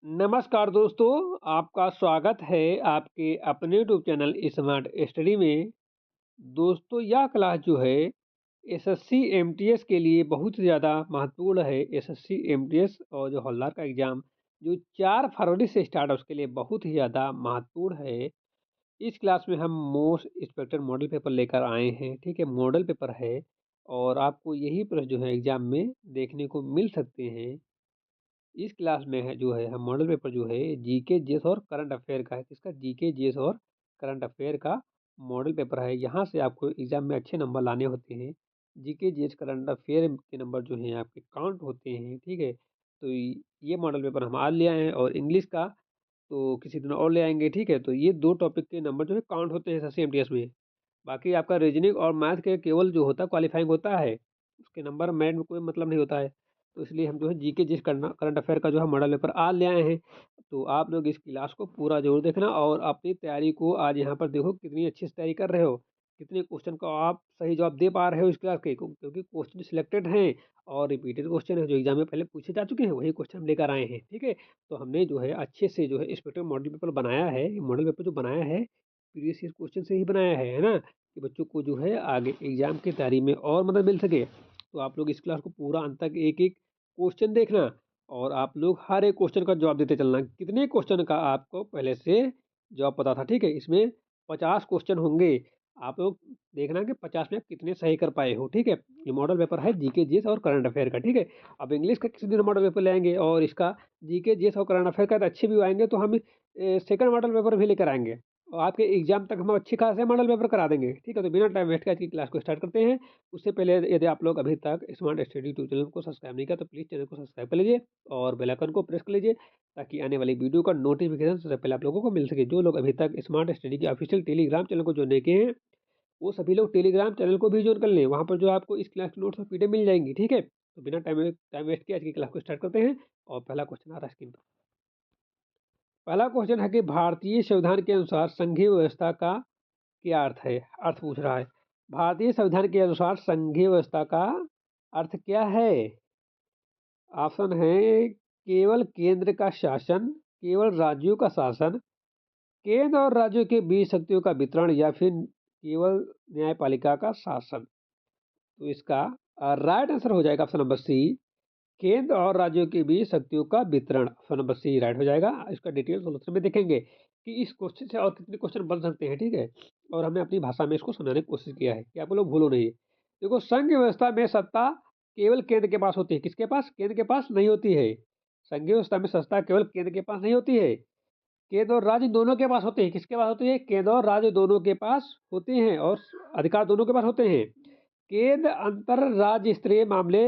नमस्कार दोस्तों, आपका स्वागत है आपके अपने यूट्यूब चैनल स्मार्ट स्टडी में। दोस्तों, यह क्लास जो है एसएससी एमटीएस के लिए बहुत ज़्यादा महत्वपूर्ण है। एसएससी एमटीएस और जो हवलदार का एग्ज़ाम जो 4 फरवरी से स्टार्ट है उसके लिए बहुत ही ज़्यादा महत्वपूर्ण है। इस क्लास में हम मोस्ट एक्सपेक्टेड मॉडल पेपर लेकर आए हैं, ठीक है? मॉडल पेपर है और आपको यही प्रश्न जो है एग्ज़ाम में देखने को मिल सकते हैं। इस क्लास में है जो है हम मॉडल पेपर जो है जीके जीएस और करंट अफेयर का है। किसका? जीके जीएस और करंट अफेयर का मॉडल पेपर है। यहाँ से आपको एग्जाम में अच्छे नंबर लाने होते हैं। जीके जीएस करंट अफेयर के नंबर जो हैं आपके काउंट होते हैं, ठीक है? तो ये मॉडल पेपर हम आज ले आए हैं और इंग्लिश का तो किसी दिन और ले आएंगे, ठीक है? तो ये दो टॉपिक के नंबर जो है काउंट होते हैं एसएससी एमटीएस में। बाकी आपका रीजनिंग और मैथ के केवल जो होता है क्वालिफाइंग होता है, उसके नंबर मैथ में कोई मतलब नहीं होता है। तो इसलिए हम जो है जीके जिस करना करंट अफेयर का जो है मॉडल पेपर आज ले आए हैं। तो आप लोग इस क्लास को पूरा ज़रूर देखना और अपनी तैयारी को आज यहाँ पर देखो कितनी अच्छी से तैयारी कर रहे हो, कितने क्वेश्चन का आप सही जवाब दे पा रहे हो इस क्लास के क्योंकि क्वेश्चन सिलेक्टेड हैं और रिपीटेड क्वेश्चन है जो एग्जाम में पहले पूछे जा चुके हैं, वही क्वेश्चन हम लेकर आए हैं, ठीक है? तो हमने जो है अच्छे से जो है इस पेपर मॉडल पेपर बनाया है। ये मॉडल पेपर जो बनाया है प्रीवियस ईयर क्वेश्चन से ही बनाया है ना? कि बच्चों को जो है आगे एग्जाम की तैयारी में और मदद मिल सके। तो आप लोग इस क्लास को पूरा अंत तक एक-एक क्वेश्चन देखना और आप लोग हर एक क्वेश्चन का जवाब देते चलना। कितने क्वेश्चन का आपको पहले से जवाब पता था, ठीक है? इसमें 50 क्वेश्चन होंगे। आप लोग देखना कि 50 में आप कितने सही कर पाए हो, ठीक है? ये मॉडल पेपर है जीके, जीएस और करंट अफेयर का, ठीक है? अब इंग्लिश का किसी दिन मॉडल पेपर ले आएँगे और इसका जीके, जीएस और करंट अफेयर का तो अच्छे व्यू आएँगे तो हम सेकंड मॉडल पेपर भी लेकर आएँगे। और आपके एग्जाम तक हम अच्छी खासे मॉडल पेपर करा देंगे, ठीक है? तो बिना टाइम वेस्ट के आज की क्लास को स्टार्ट करते हैं। उससे पहले यदि आप लोग अभी तक स्मार्ट स्टडी यूट्यूब चैनल को सब्सक्राइब नहीं किया तो प्लीज़ चैनल को सब्सक्राइब कर लीजिए और बेल आइकन को प्रेस कर लीजिए ताकि आने वाली वीडियो का नोटिफिकेशन सबसे पहले आप लोगों को मिल सके। जो लोग अभी तक स्मार्ट स्टडी के ऑफिशियल टेलीग्राम चैनल को ज्वाइन नहीं किए हैं, वो सभी लोग टेलीग्राम चैनल को भी ज्वाइन कर लें। वहाँ पर जो आपको इस क्लास की नोट्स और पीडीएफ मिल जाएँगी, ठीक है? तो बिना टाइम वेस्ट किए आज की क्लास को स्टार्ट करते हैं और पहला क्वेश्चन आ रहा है स्क्रीन पर। पहला क्वेश्चन है कि भारतीय संविधान के अनुसार संघीय व्यवस्था का क्या अर्थ है? अर्थ पूछ रहा है। भारतीय संविधान के अनुसार संघीय व्यवस्था का अर्थ क्या है? ऑप्शन है केवल केंद्र का शासन, केवल राज्यों का शासन, केंद्र और राज्यों के बीच शक्तियों का वितरण या फिर केवल न्यायपालिका का शासन। तो इसका राइट आंसर हो जाएगा ऑप्शन नंबर सी, केंद्र और राज्यों के बीच शक्तियों का वितरण। ऑप्शन नंबर सी राइट हो जाएगा। इसका डिटेल सोल्यूशन में देखेंगे कि इस क्वेश्चन से और कितने क्वेश्चन बन सकते हैं, ठीक है? और हमने अपनी भाषा में इसको समझाने की कोशिश किया है कि आप लोग भूलो नहीं। देखो, संघ व्यवस्था में सत्ता केवल केंद्र के पास होती है। किसके पास? केंद्र के पास नहीं होती है। संघीय व्यवस्था में सत्ता केवल केंद्र के पास नहीं होती है, केंद्र और राज्य दोनों के पास होते हैं। किसके पास होती है? केंद्र और राज्य दोनों के पास होते हैं और अधिकार दोनों के पास होते हैं। केंद्र अंतर राज्य स्तरीय मामले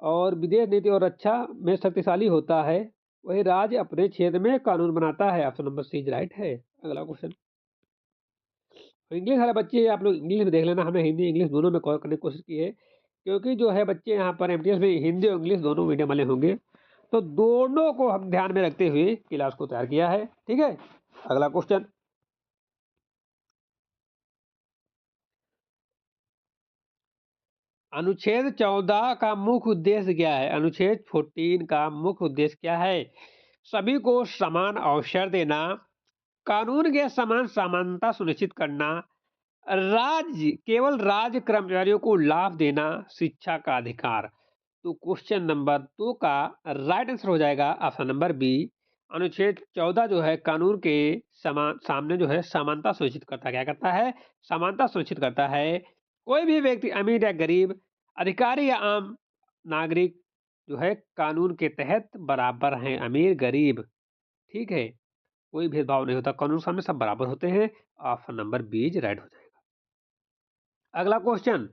और विदेश नीति और रक्षा में शक्तिशाली होता है, वही राज्य अपने क्षेत्र में कानून बनाता है। ऑप्शन नंबर सी राइट है। अगला क्वेश्चन। इंग्लिश वाले बच्चे आप लोग इंग्लिश में देख लेना, हमने हिंदी इंग्लिश दोनों में कवर करने की कोशिश की है क्योंकि जो है बच्चे यहाँ पर एमटीएस में हिंदी और इंग्लिश दोनों मीडियम वाले होंगे, तो दोनों को हम ध्यान में रखते हुए क्लास को तैयार किया है, ठीक है? अगला क्वेश्चन। अनुच्छेद 14 का मुख्य उद्देश्य क्या है? अनुच्छेद 14 का मुख्य उद्देश्य क्या है? सभी को समान अवसर देना, कानून के समान समानता सुनिश्चित करना, राज्य केवल राज्य कर्मचारियों को लाभ देना, शिक्षा का अधिकार। तो क्वेश्चन नंबर 2 का राइट आंसर हो जाएगा ऑप्शन नंबर बी। अनुच्छेद 14 जो है कानून के समान सामने जो है समानता सुनिश्चित करता है। क्या करता है? समानता सुनिश्चित करता है। कोई भी व्यक्ति अमीर या गरीब, अधिकारी या आम नागरिक जो है कानून के तहत बराबर हैं। अमीर गरीब, ठीक है? कोई भेदभाव नहीं होता, कानून के सामने सब बराबर होते हैं। Option number B is right हो जाएगा। अगला क्वेश्चन।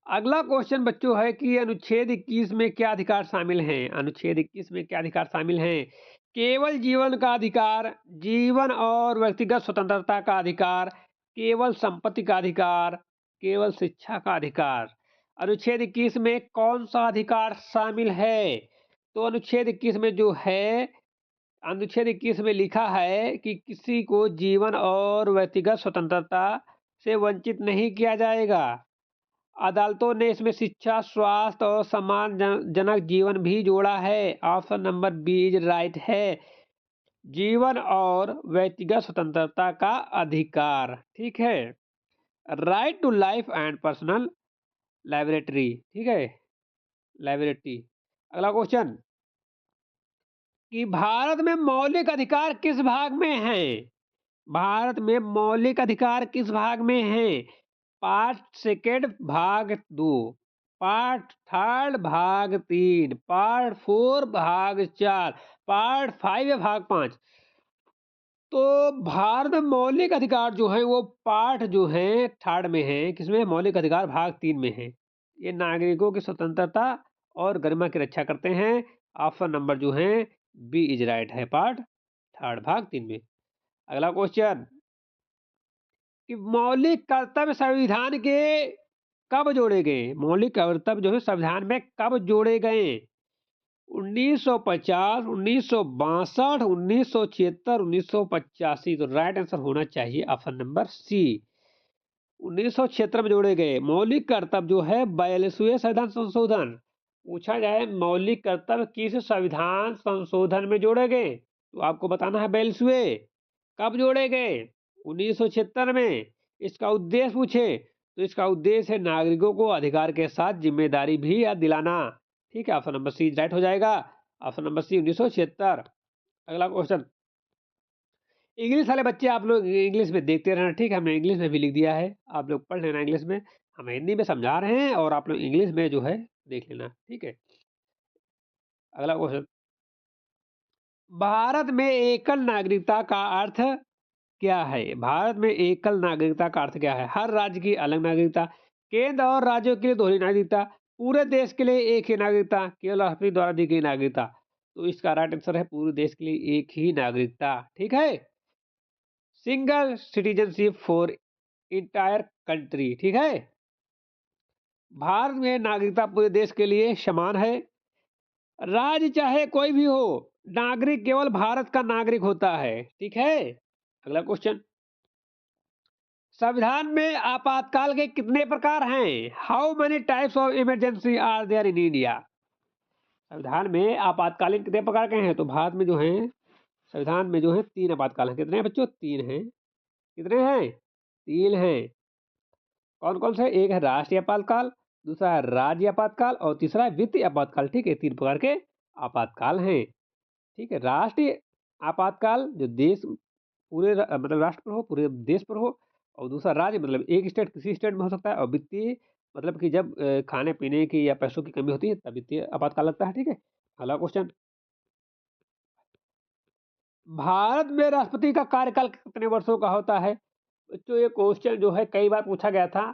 अगला क्वेश्चन बच्चों है कि अनुच्छेद 21 में क्या अधिकार शामिल हैं? अनुच्छेद 21 में क्या अधिकार शामिल हैं? केवल जीवन का अधिकार, जीवन और व्यक्तिगत स्वतंत्रता का अधिकार, केवल संपत्ति का अधिकार, केवल शिक्षा का अधिकार। अनुच्छेद 21 में कौन सा अधिकार शामिल है? तो अनुच्छेद 21 में जो है, अनुच्छेद 21 में लिखा है कि किसी को जीवन और व्यक्तिगत स्वतंत्रता से वंचित नहीं किया जाएगा। अदालतों ने इसमें शिक्षा, स्वास्थ्य और सम्मानजनक जीवन भी जोड़ा है। Option number B is right है। जीवन और व्यक्तिगत स्वतंत्रता का अधिकार, ठीक है। Right to life and personal liberatory, ठीक है, लाइबरेटी। अगला क्वेश्चन कि भारत में मौलिक अधिकार किस भाग में है? भारत में मौलिक अधिकार किस भाग में है? पार्ट सेकेंड भाग 2, पार्ट थर्ड भाग 3, पार्ट 4 भाग 4, पार्ट 5 या भाग 5। तो भारत में मौलिक अधिकार जो है वो पार्ट जो है थर्ड में है। किसमें? मौलिक अधिकार भाग 3 में है। ये नागरिकों की स्वतंत्रता और गरिमा की रक्षा करते हैं। ऑप्शन नंबर जो है बी इज राइट है, पार्ट थर्ड भाग 3 में। अगला क्वेश्चन कि मौलिक कर्तव्य संविधान के कब जोड़े गए? मौलिक कर्तव्य जो है संविधान में कब जोड़े गए? 1950, 1962, 1976, 1985। तो राइट आंसर होना चाहिए ऑप्शन नंबर सी, 1976 में जोड़े गए। मौलिक कर्तव्य जो है 42वें संविधान संशोधन। पूछा जाए मौलिक कर्तव्य किस संविधान संशोधन में जोड़े गए, तो आपको बताना है 42वें। कब जोड़े गए? 1976 में। इसका उद्देश्य पूछे तो इसका उद्देश्य है नागरिकों को अधिकार के साथ जिम्मेदारी भी याद दिलाना, ठीक है। ऑप्शन नंबर सी राइट हो जाएगा, ऑप्शन नंबर सी 1976। अगला क्वेश्चन, इंग्लिश वाले बच्चे आप लोग इंग्लिश में देखते रहना, ठीक है। हमने इंग्लिश में भी लिख दिया है, आप लोग पढ़ लेना इंग्लिश में। हम हिंदी में समझा रहे हैं और आप लोग इंग्लिश में जो है देख लेना, ठीक है। अगला क्वेश्चन, भारत में एकल नागरिकता का अर्थ क्या है? भारत में एकल नागरिकता का अर्थ क्या है? हर राज्य की अलग नागरिकता, केंद्र और राज्यों के लिए दोहरी नागरिकता, पूरे देश के लिए एक ही नागरिकता, केवल राष्ट्रपति द्वारा दी गई नागरिकता। तो इसका राइट आंसर है पूरे देश के लिए एक ही नागरिकता, ठीक है। Single citizenship for entire country, ठीक है। भारत में नागरिकता पूरे देश के लिए समान है। राज्य चाहे कोई भी हो, नागरिक केवल भारत का नागरिक होता है, ठीक है। अगला क्वेश्चन, संविधान में आपातकाल के कितने प्रकार हैं? How many types of emergency are there in India? संविधान में आपातकालीन कितने प्रकार के हैं? तो भारत में जो है संविधान में जो है 3 आपातकाल हैं। कितने हैं बच्चों? 3 हैं। कितने हैं? 3 हैं। कौन कौन से? एक है राष्ट्रीय आपातकाल, दूसरा है राज्य आपातकाल और तीसरा है वित्तीय आपातकाल, ठीक है। 3 प्रकार के आपातकाल हैं, ठीक है। राष्ट्रीय आपातकाल जो देश पूरे मतलब राष्ट्र पर हो, पूरे देश पर हो, और दूसरा राज्य मतलब एक स्टेट किसी स्टेट में हो सकता है, और वित्तीय मतलब कि जब खाने पीने की या पैसों की कमी होती है तब वित्तीय आपातकाल लगता है, ठीक है। अगला क्वेश्चन, भारत में राष्ट्रपति का कार्यकाल कितने वर्षों का होता है? बच्चों ये क्वेश्चन जो है कई बार पूछा गया था।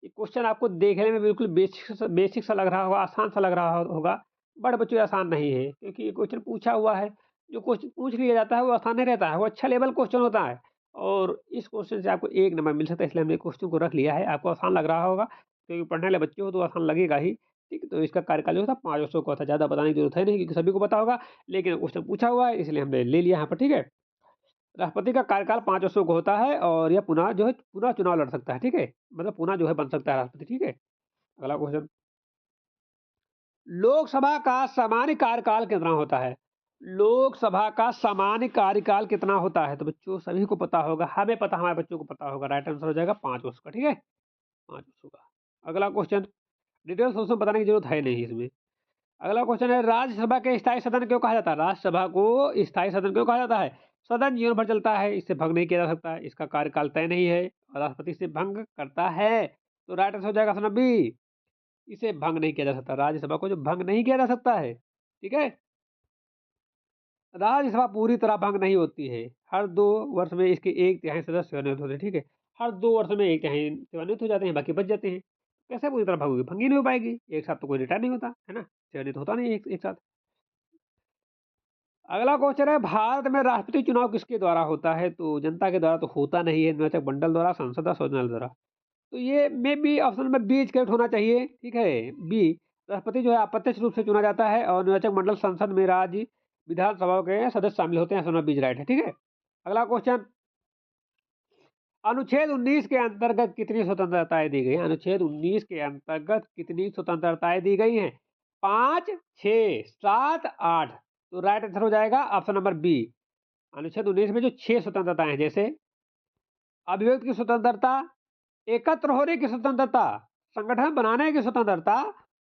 ये क्वेश्चन आपको देखने में बिल्कुल बेसिक सा लग रहा होगा, आसान सा लग रहा होगा, बट बच्चों ये आसान नहीं है, क्योंकि ये क्वेश्चन पूछा हुआ है। जो क्वेश्चन पूछ लिया जाता है वो आसान नहीं रहता है, वो अच्छा लेवल क्वेश्चन होता है, और इस क्वेश्चन से आपको 1 नंबर मिल सकता है, इसलिए हमने क्वेश्चन को रख लिया है। आपको आसान लग रहा होगा, क्योंकि पढ़ने वाले बच्चे हो तो आसान लगेगा ही, ठीक है। तो इसका कार्यकाल जो था 5 वर्षों का था, ज़्यादा बताने की जरूरत है नहीं क्योंकि सभी को पता होगा, लेकिन क्वेश्चन पूछा हुआ है इसलिए हमने ले लिया यहाँ पर, ठीक है। राष्ट्रपति का कार्यकाल 5 वर्षों का होता है और यह पुनः जो है पुनः चुनाव लड़ सकता है, ठीक है। मतलब पुनः जो है बन सकता है राष्ट्रपति, ठीक है। अगला क्वेश्चन, लोकसभा का सामान्य कार्यकाल कितना होता है? लोकसभा का सामान्य कार्यकाल कितना होता है? तो बच्चों सभी को पता होगा, हमें पता, हमारे बच्चों को पता होगा। राइट आंसर हो जाएगा 5 वर्ष का, ठीक है, 5 वर्षों का। अगला क्वेश्चन, डिटेल सोच बताने की जरूरत है नहीं इसमें। अगला क्वेश्चन है, राज्यसभा के स्थायी सदन क्यों कहा जाता है? राज्यसभा को स्थायी सदन क्यों कहा जाता है? सदन जीवन भर चलता है, इससे भंग नहीं किया जा सकता, इसका कार्यकाल तय नहीं है और राष्ट्रपति इसे भंग करता है। तो राइट आंसर हो जाएगा ऑप्शन बी, इसे भंग नहीं किया जा सकता, राज्यसभा को जो भंग नहीं किया जा सकता है, ठीक है। राज्यसभा पूरी तरह भंग नहीं होती है, हर 2 वर्ष में इसके 1/3 सदस्य सेवानिवृत्त होते हैं, ठीक है। हर 2 वर्ष में 1/3 सेवानिवृत्त हो जाते हैं, बाकी बच जाते हैं। कैसे पूरी तरह भंग होगी? भंग ही नहीं हो पाएगी, एक साथ तो कोई रिटायर नहीं होता है ना, सेवानिवृत्त होता नहीं एक साथ। अगला क्वेश्चन है, भारत में राष्ट्रपति चुनाव किसके द्वारा होता है? तो जनता के द्वारा तो होता नहीं है, निर्वाचक मंडल द्वारा, संसद और सदन द्वारा। तो ये मे बी ऑप्शन में बी करेक्ट होना चाहिए, ठीक है, बी। राष्ट्रपति जो है अप्रत्यक्ष रूप से चुना जाता है और निर्वाचक मंडल संसद में राज्य विधानसभा के सदस्य शामिल होते हैं, ऑप्शन में बी राइट है, ठीक है। अगला क्वेश्चन, अनुच्छेद 19 के अंतर्गत कितनी स्वतंत्रताएं दी गई हैं? अनुच्छेद 19 के अंतर्गत कितनी स्वतंत्रताएं दी गई हैं? 5, 6, 7, 8। तो राइट आंसर हो जाएगा ऑप्शन नंबर बी। अनुच्छेद 19 में जो 6 स्वतंत्रताएं हैं, जैसे अभिव्यक्ति की स्वतंत्रता, एकत्र होने की स्वतंत्रता, संगठन बनाने की स्वतंत्रता,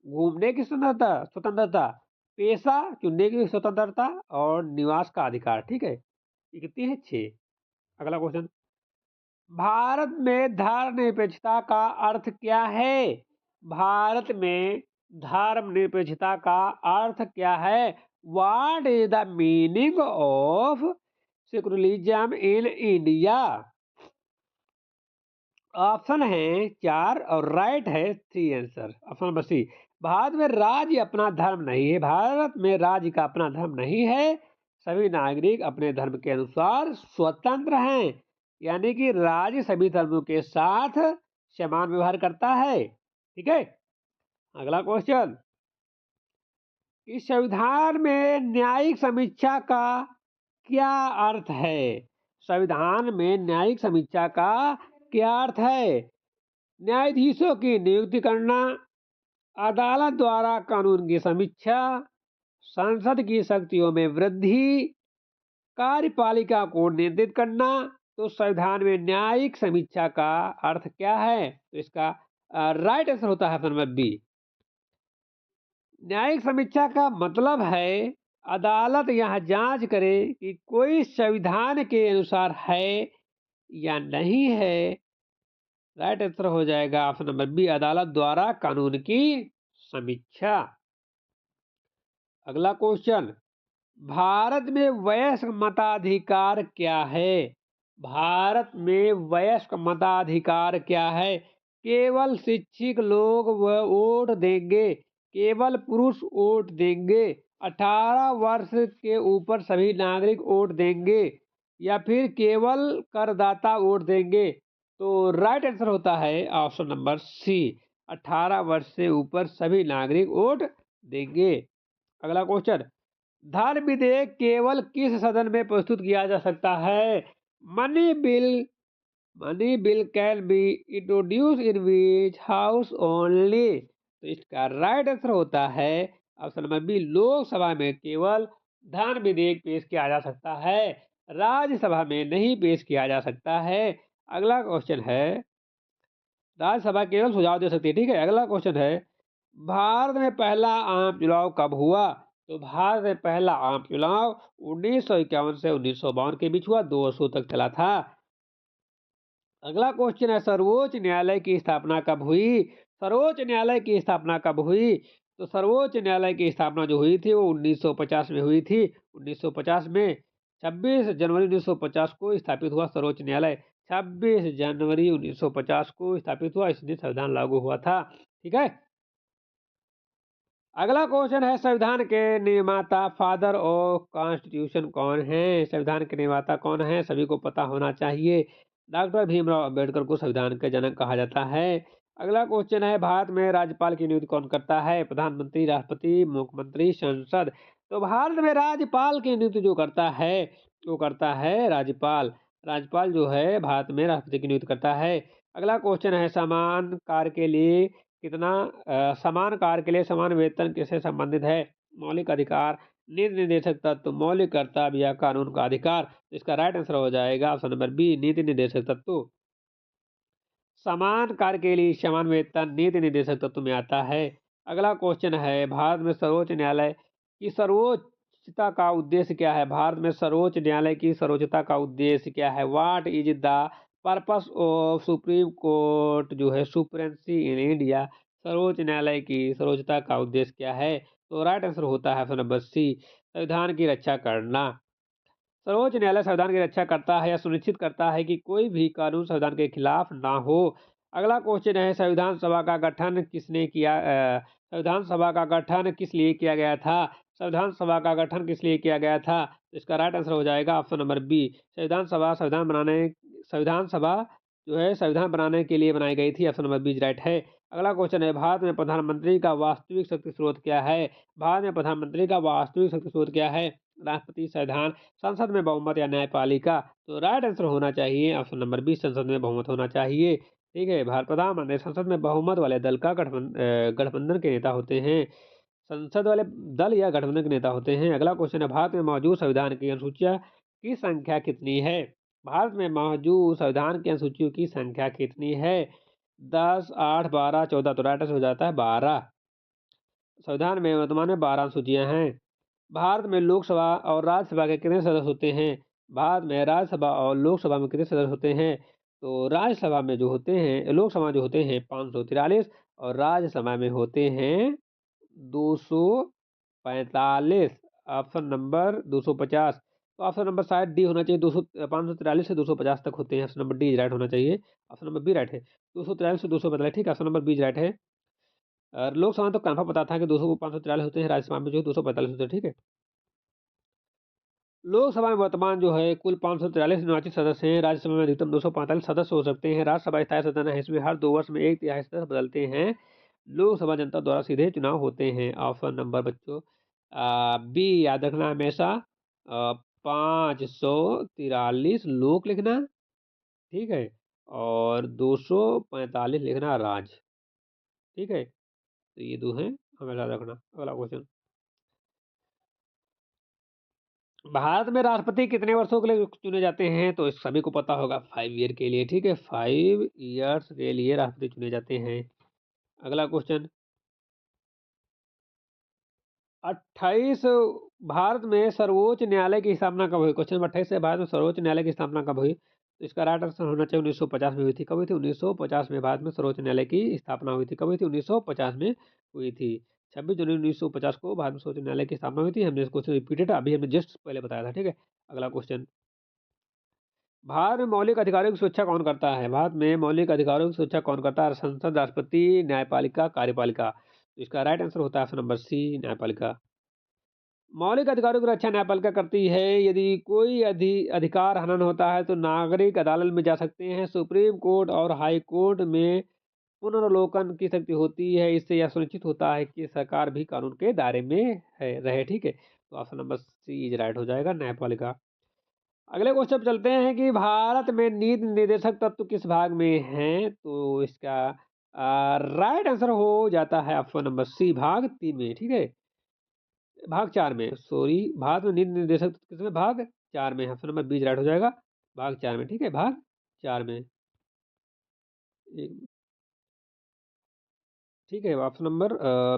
घूमने की स्वतंत्रता स्वतंत्रता, पेशा चुनने की स्वतंत्रता और निवास का अधिकार। ठीक है, ये कितनी है? 6। अगला क्वेश्चन, भारत में धर्मनिरपेक्षता का अर्थ क्या है? भारत में धर्मनिरपेक्षता का अर्थ क्या है? What is the meaning of secularism in India? Option है 4 और राइट है 3 answer. Option number C, Bharat में राज्य अपना धर्म नहीं है। भारत में राज्य का अपना धर्म नहीं है। सभी नागरिक अपने धर्म के अनुसार स्वतंत्र हैं, यानी कि राज्य सभी धर्मों के साथ समान व्यवहार करता है। ठीक है, अगला क्वेश्चन, इस संविधान में न्यायिक समीक्षा का क्या अर्थ है? संविधान में न्यायिक समीक्षा का क्या अर्थ है? न्यायाधीशों की नियुक्ति करना, अदालत द्वारा कानून की समीक्षा, संसद की शक्तियों में वृद्धि, कार्यपालिका को नियंत्रित करना। तो संविधान में न्यायिक समीक्षा का अर्थ क्या है? तो इसका राइट आंसर होता है ऑप्शन नंबर बी। न्यायिक समीक्षा का मतलब है अदालत यह जांच करे कि कोई संविधान के अनुसार है या नहीं है। राइट आंसर हो जाएगा ऑप्शन नंबर बी, अदालत द्वारा कानून की समीक्षा। अगला क्वेश्चन, भारत में वयस्क मताधिकार क्या है? भारत में वयस्क मताधिकार क्या है? केवल शिक्षित लोग वोट देंगे, केवल पुरुष वोट देंगे, 18 वर्ष के ऊपर सभी नागरिक वोट देंगे, या फिर केवल करदाता वोट देंगे? तो राइट आंसर होता है ऑप्शन नंबर सी, 18 वर्ष से ऊपर सभी नागरिक वोट देंगे। अगला क्वेश्चन, धर्म विधेयक केवल किस सदन में प्रस्तुत किया जा सकता है? Money bill money bill can be introduce in which house only? तो इसका राइट आंसर होता है ऑप्शन नंबर बी, लोकसभा में केवल धर्म विधेयक पेश किया जा सकता है, राज्यसभा में नहीं पेश किया जा सकता है। अगला क्वेश्चन है, राज्यसभा केवल सुझाव दे सकती है। ठीक है, अगला क्वेश्चन है, भारत में पहला आम चुनाव कब हुआ? तो भारत में पहला आम चुनाव 1951 से 1952 के बीच हुआ, 2 वर्षों तक चला था। अगला क्वेश्चन है, सर्वोच्च न्यायालय की स्थापना कब हुई? सर्वोच्च न्यायालय की स्थापना कब हुई? तो सर्वोच्च न्यायालय की स्थापना जो हुई थी वो 1950 में हुई थी। 1950 में 26 जनवरी 1950 को स्थापित हुआ सर्वोच्च न्यायालय। 26 जनवरी 1950 को स्थापित हुआ, इस दिन संविधान लागू हुआ था। ठीक है, अगला क्वेश्चन है, संविधान के निर्माता फादर ऑफ कॉन्स्टिट्यूशन कौन है? संविधान के निर्माता कौन है? सभी को पता होना चाहिए। डॉक्टर भीमराव अंबेडकर को संविधान के जनक कहा जाता है। अगला क्वेश्चन है, भारत में राज्यपाल की नियुक्ति कौन करता है? प्रधानमंत्री, राष्ट्रपति, मुख्यमंत्री, संसद? तो भारत में राज्यपाल की नियुक्ति जो करता है वो करता है राज्यपाल। राज्यपाल जो है भारत में राष्ट्रपति की नियुक्ति करता है। अगला क्वेश्चन है, समान कार्य के लिए समान कार्य के लिए समान वेतन किससे संबंधित है? मौलिक अधिकार, नीति निर्देशक तत्व, मौलिक कर्तव्य या कानून का अधिकार? इसका राइट आंसर हो जाएगा ऑप्शन नंबर बी, नीति निर्देशक तत्व। समान कार्य के लिए समान वेतन नीति निर्देशक तत्व में आता है। अगला क्वेश्चन है, भारत में सर्वोच्च न्यायालय की सर्वोच्चता का उद्देश्य क्या है? भारत में सर्वोच्च न्यायालय की सर्वोच्चता का उद्देश्य क्या है? What is the purpose of supreme court जो है सुप्रीमेसी इन इंडिया? सर्वोच्च न्यायालय की सर्वोच्चता का उद्देश्य क्या है? तो राइट आंसर होता है ऑप्शन नंबर सी, संविधान की रक्षा करना। सर्वोच्च न्यायालय संविधान की रक्षा करता है या सुनिश्चित करता है कि कोई भी कानून संविधान के खिलाफ ना हो। अगला क्वेश्चन है, संविधान सभा का गठन किसने किया? संविधान सभा का गठन किस लिए किया गया था? संविधान सभा का गठन किस लिए किया गया था? इसका राइट आंसर हो जाएगा ऑप्शन नंबर बी, संविधान सभा जो है संविधान बनाने के लिए बनाई गई थी। ऑप्शन नंबर बी राइट है। अगला क्वेश्चन है, भारत में प्रधानमंत्री का वास्तविक शक्ति स्रोत क्या है? भारत में प्रधानमंत्री का वास्तविक शक्ति स्रोत क्या है? राष्ट्रपति, संविधान, संसद में बहुमत या न्यायपालिका? तो राइट आंसर होना चाहिए ऑप्शन नंबर बी, संसद में बहुमत होना चाहिए। ठीक है, भारत प्रधानमंत्री संसद में बहुमत वाले दल का गठबंधन के नेता होते हैं। संसद वाले दल या गठबंधन के नेता होते हैं। अगला क्वेश्चन है, भारत में मौजूद संविधान की अनुसूचियां की संख्या कितनी है? भारत में मौजूद संविधान की अनुसूचियों की संख्या कितनी है? 10, 8, 12, 14? तो राइट आंसर हो जाता है 12। संविधान में वर्तमान में 12 अनुसूचियां हैं। भारत में लोकसभा और राज्यसभा के कितने सदस्य होते हैं? भारत में राज्यसभा और लोकसभा में कितने सदस्य होते हैं? तो राज्यसभा में जो होते हैं, लोकसभा में जो होते हैं 543 और राज्यसभा में होते हैं 245। Option number 250। तो ऑप्शन नंबर शायद डी होना चाहिए। 200 543 से 250 तक होते हैं। ऑप्शन नंबर डी राइट होना चाहिए। ऑप्शन नंबर बी राइट है। 243 से 245, ठीक है, ऑप्शन नंबर बी राइट है। लोकसभा में तो कन्फर्म पता था कि 200 543 होते हैं, राज्यसभा में जो है 245 होते हैं, ठीक है। लोकसभा में वर्तमान जो है कुल 543 निर्वाचित सदस्य हैं। राज्यसभा में अधिकतम 245 सदस्य हो सकते हैं। राज्यसभा स्थायी सदन है, इसमें हर 2 वर्ष में 1/3 सदस्य बदलते हैं। लोकसभा जनता द्वारा सीधे चुनाव होते हैं। ऑप्शन नंबर बच्चों बी याद रखना हमेशा। 543 लोक लिखना, ठीक है, और 245 लिखना राज, ठीक है। तो ये दो हैं, हमेशा रखना। अगला क्वेश्चन, भारत में राष्ट्रपति कितने वर्षों के लिए चुने जाते हैं? तो इस सभी को पता होगा, 5 ईयर के लिए, ठीक है, 5 ईयर्स के लिए राष्ट्रपति चुने जाते हैं। अगला क्वेश्चन, 28 भारत में सर्वोच्च न्यायालय की स्थापना कब हुई? क्वेश्चन नंबर 28 है, भारत में सर्वोच्च न्यायालय की स्थापना कब हुई? तो इसका राइट आंसर होना चाहिए 1950 में हुई थी। कब हुई थी? 1950 में भारत में सर्वोच्च न्यायालय की स्थापना हुई थी। कब हुई थी? 1950 में हुई थी। 26 जनवरी 1950 को भारत में सर्वोच्च न्यायालय की स्थापना हुई थी। हमने इस क्वेश्चन रिपीटेड अभी हमने जस्ट पहले बताया था, ठीक है। अगला क्वेश्चन, भारत में मौलिक अधिकारों की सुरक्षा कौन करता है? भारत में मौलिक अधिकारों की सुरक्षा कौन करता है? संसद, राष्ट्रपति, न्यायपालिका, कार्यपालिका? तो इसका राइट आंसर होता है ऑप्शन नंबर सी, न्यायपालिका। मौलिक अधिकारों की रक्षा न्यायपालिका करती है। यदि कोई अधिकार हनन होता है तो नागरिक अदालत में जा सकते हैं। सुप्रीम कोर्ट और हाई कोर्ट में पुनर्वलोकन की शक्ति होती है। इससे यह सुनिश्चित होता है कि सरकार भी कानून के दायरे में है रहे, ठीक है। तो option number C is right हो जाएगा, न्यायपालिका। अगले क्वेश्चन पे चलते हैं कि भारत में नीति निर्देशक तत्व किस भाग में हैं? तो इसका राइट आंसर हो जाता है ऑप्शन नंबर सी, भाग 3 में, ठीक है, भाग 4 में, सॉरी। भारत में नीति निर्देशक तत्व किस में? भाग 4 में। ऑप्शन नंबर बी राइट हो जाएगा, भाग 4 में, ठीक है, भाग 4 में। एक- ठीक है, ऑप्शन नंबर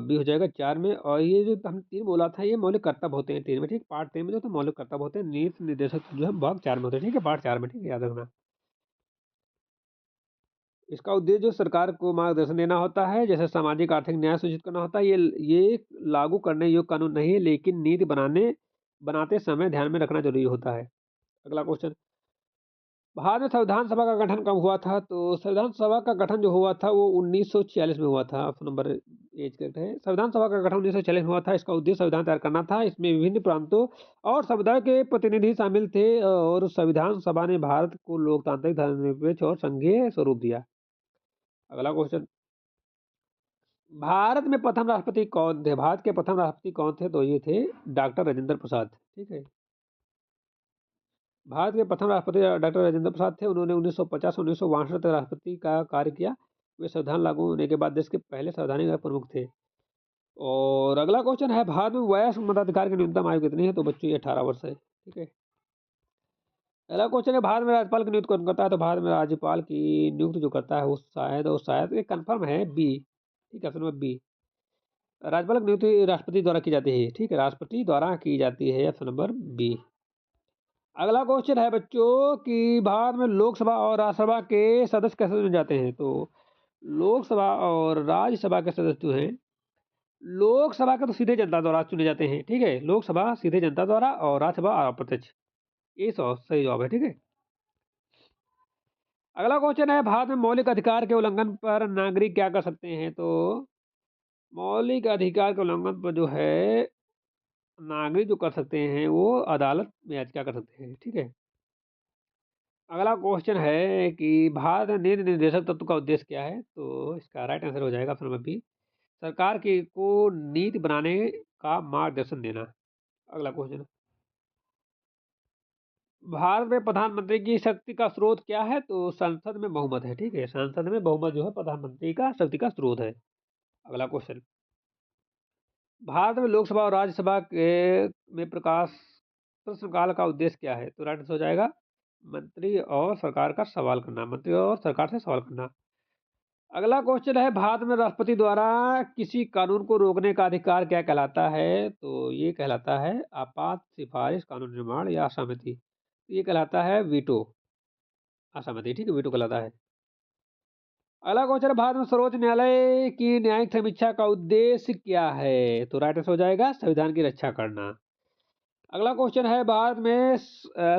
बी हो जाएगा 4 में। और ये जो हम 3 बोला था, ये मौलिक कर्तव्य होते हैं 3 में, ठीक, पार्ट 3 में जो तो मौलिक कर्तव्य होते हैं, नीति निर्देशक जो है भाग 4 में होते हैं, ठीक है, पार्ट 4 में, ठीक है, याद रखना। इसका उद्देश्य जो सरकार को मार्गदर्शन देना होता है, जैसे सामाजिक आर्थिक न्याय सुनिश्चित करना होता है। ये लागू करने योग्य कानून नहीं है, लेकिन नीति बनाते समय ध्यान में रखना जरूरी होता है। अगला क्वेश्चन, भारत में संविधान सभा का गठन कब हुआ था? तो संविधान सभा का गठन जो हुआ था वो 1946 में हुआ था। ऑप्शन नंबर एज करेक्ट है। संविधान सभा का गठन 1946 में हुआ था। इसका उद्देश्य संविधान तैयार करना था। इसमें विभिन्न प्रांतों और समुदाय के प्रतिनिधि शामिल थे और संविधान सभा ने भारत को लोकतांत्रिक, धर्मनिरपेक्ष और संघीय स्वरूप दिया। अगला क्वेश्चन, भारत में प्रथम राष्ट्रपति कौन थे? भारत के प्रथम राष्ट्रपति कौन थे? तो ये थे डॉक्टर राजेंद्र प्रसाद, ठीक है। भारत के प्रथम राष्ट्रपति डॉक्टर राजेंद्र प्रसाद थे। उन्होंने 1950 से 1962 तक राष्ट्रपति का कार्य किया। वे संविधान लागू होने के बाद देश के पहले संवैधानिक प्रमुख थे। और अगला क्वेश्चन है, भारत में वयस्क मताधिकार की न्यूनतम आयु कितनी है? तो बच्चों ये 18 वर्ष है, ठीक है। अगला क्वेश्चन है, भारत में राज्यपाल की नियुक्ति कौन करता है? तो भारत में राज्यपाल की नियुक्ति जो करता है वो शायद ये कंफर्म है बी, ठीक है, ऑप्शन नंबर बी। राज्यपाल की नियुक्ति राष्ट्रपति द्वारा की जाती है, ठीक है, राष्ट्रपति द्वारा की जाती है, ऑप्शन नंबर बी। अगला क्वेश्चन है बच्चों कि भारत में लोकसभा और राज्यसभा के सदस्य कैसे चुने जाते हैं? तो लोकसभा और राज्यसभा के सदस्य जो हैं, लोकसभा के तो सीधे जनता द्वारा चुने जाते हैं, ठीक है, लोकसभा सीधे जनता द्वारा और राज्यसभा अप्रत्यक्ष। ये सही जवाब है, ठीक है। अगला क्वेश्चन है, भारत में मौलिक अधिकार के उल्लंघन पर नागरिक क्या कर सकते हैं? तो मौलिक अधिकार के उल्लंघन पर जो है नागरिक जो कर सकते हैं वो अदालत में याचिका कर सकते हैं, ठीक है। अगला क्वेश्चन है कि भारत में नीति निर्देशक तत्व का उद्देश्य क्या है? तो इसका राइट आंसर हो जाएगा ऑप्शन नंबर बी, सरकार की को नीति बनाने का मार्गदर्शन देना। अगला क्वेश्चन, भारत में प्रधानमंत्री की शक्ति का स्रोत क्या है? तो संसद में बहुमत है, ठीक है? संसद में बहुमत जो है प्रधानमंत्री का शक्ति का स्रोत है। अगला क्वेश्चन, भारत में लोकसभा और राज्यसभा के में प्रश्नकाल का उद्देश्य क्या है? तो राइट आंसर हो जाएगा मंत्री और सरकार से सवाल करना। अगला क्वेश्चन है, भारत में राष्ट्रपति द्वारा किसी कानून को रोकने का अधिकार क्या कहलाता है? तो ये कहलाता है आपात, सिफारिश, कानून निर्माण या असहमति। ये कहलाता है वीटो, असहमति, ठीक है? वीटो कहलाता है। अगला क्वेश्चन है, भारत में सर्वोच्च न्यायालय की न्यायिक समीक्षा का उद्देश्य क्या है? तो राइट आंसर हो जाएगा संविधान की रक्षा करना। अगला क्वेश्चन है, भारत में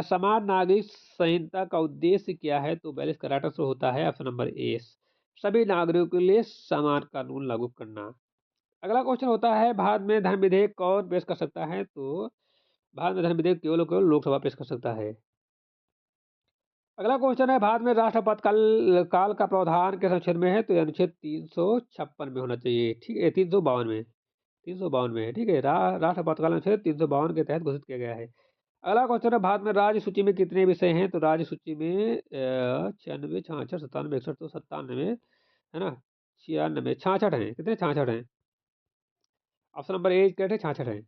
समान नागरिक संहिता का उद्देश्य क्या है? तो 42 का राइट आंसर होता है ऑप्शन नंबर ए, सभी नागरिकों के लिए समान कानून लागू करना। अगला क्वेश्चन होता है, भारत में धर्म विधेयक कौन पेश कर सकता है? तो भारत में धर्म विधेयक केवल और केवल लोकसभा पेश कर सकता है। अगला क्वेश्चन है, भारत में राष्ट्रपति काल का प्रावधान किस अनुच्छेद में है? तो ये अनुच्छेद 356 में होना चाहिए, ठीक है? 352 में, 352 में है, ठीक है? राष्ट्रपति काल अनुच्छेद 352 के तहत घोषित किया गया है। अगला क्वेश्चन है, भारत में राज्य सूची में कितने विषय हैं? तो राज्य सूची में 96, 66, 97, 61 तो 97 है ना, 96, 66 हैं। कितने? 66 हैं। ऑप्शन नंबर ए करेक्ट है, 66 हैं।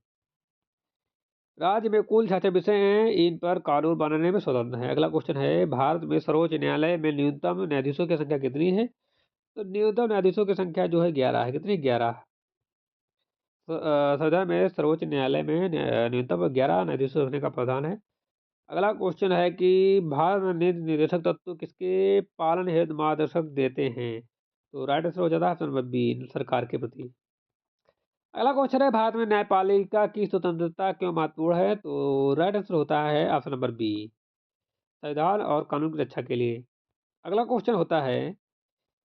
राज्य में कुल 66 विषय हैं, इन पर कानून बनाने में स्वतंत्र है। अगला क्वेश्चन है, भारत में सर्वोच्च न्यायालय में न्यूनतम न्यायाधीशों की संख्या कितनी है? तो न्यूनतम न्यायाधीशों की संख्या जो है 11 है। कितनी? 11। संविधान में सर्वोच्च न्यायालय में न्यूनतम 11 न्यायाधीशों रखने का प्रावधान है। अगला क्वेश्चन है कि भारत में नीति निर्देशक तत्व किसके पालन हेतु मार्गदर्शक देते हैं? तो राइट आंसर हो जाता है ऑप्शन नंबर बी, सरकार के प्रति। अगला क्वेश्चन है, भारत में न्यायपालिका की स्वतंत्रता क्यों महत्वपूर्ण है? तो राइट आंसर होता है ऑप्शन नंबर बी, संविधान और कानून की रक्षा के लिए। अगला क्वेश्चन होता है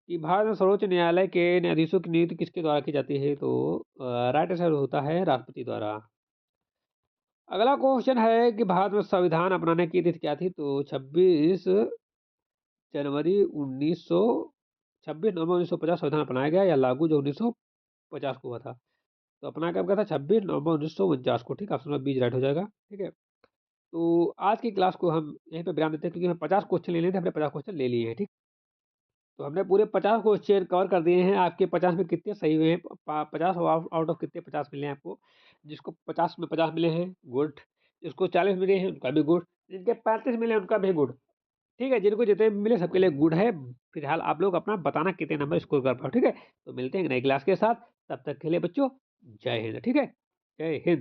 कि भारत में सर्वोच्च न्यायालय के न्यायाधीशों की नियुक्ति किसके द्वारा की जाती है? तो राइट आंसर होता है राष्ट्रपति द्वारा। अगला क्वेश्चन है कि भारत में संविधान अपनाने की तिथि क्या थी? तो 26 जनवरी 1900 26 नवंबर 1950 संविधान अपनाया गया या लागू जो 1950 को हुआ था। तो अपना कब गया था? 26 नवंबर 1949 को, ठीक है? ऑप्शन नंबर बी राइट हो जाएगा, ठीक है? तो आज की क्लास को हम यहीं पे विराम देते हैं, क्योंकि हमें 50 क्वेश्चन लेने थे, हमने 50 क्वेश्चन ले लिए हैं, ठीक? तो हमने पूरे 50 क्वेश्चन कवर कर दिए हैं। आपके 50 में कितने सही हुए हैं? 50 आउट ऑफ कितने 50 मिले हैं आपको? जिसको 50 में 50 मिले हैं, गुड। जिसको 40 मिले हैं, उनका भी गुड। जिनके 35 मिले हैं, उनका भी गुड। ठीक है? जिनको जितने भी मिले सबके लिए गुड है। फिलहाल आप लोग अपना बताना कितने नंबर स्कोर कर पाओ, ठीक है? तो मिलते हैं एक नई क्लास के साथ। तब तक के लिए बच्चों, जय हिंद, ठीक है? जय हिंद।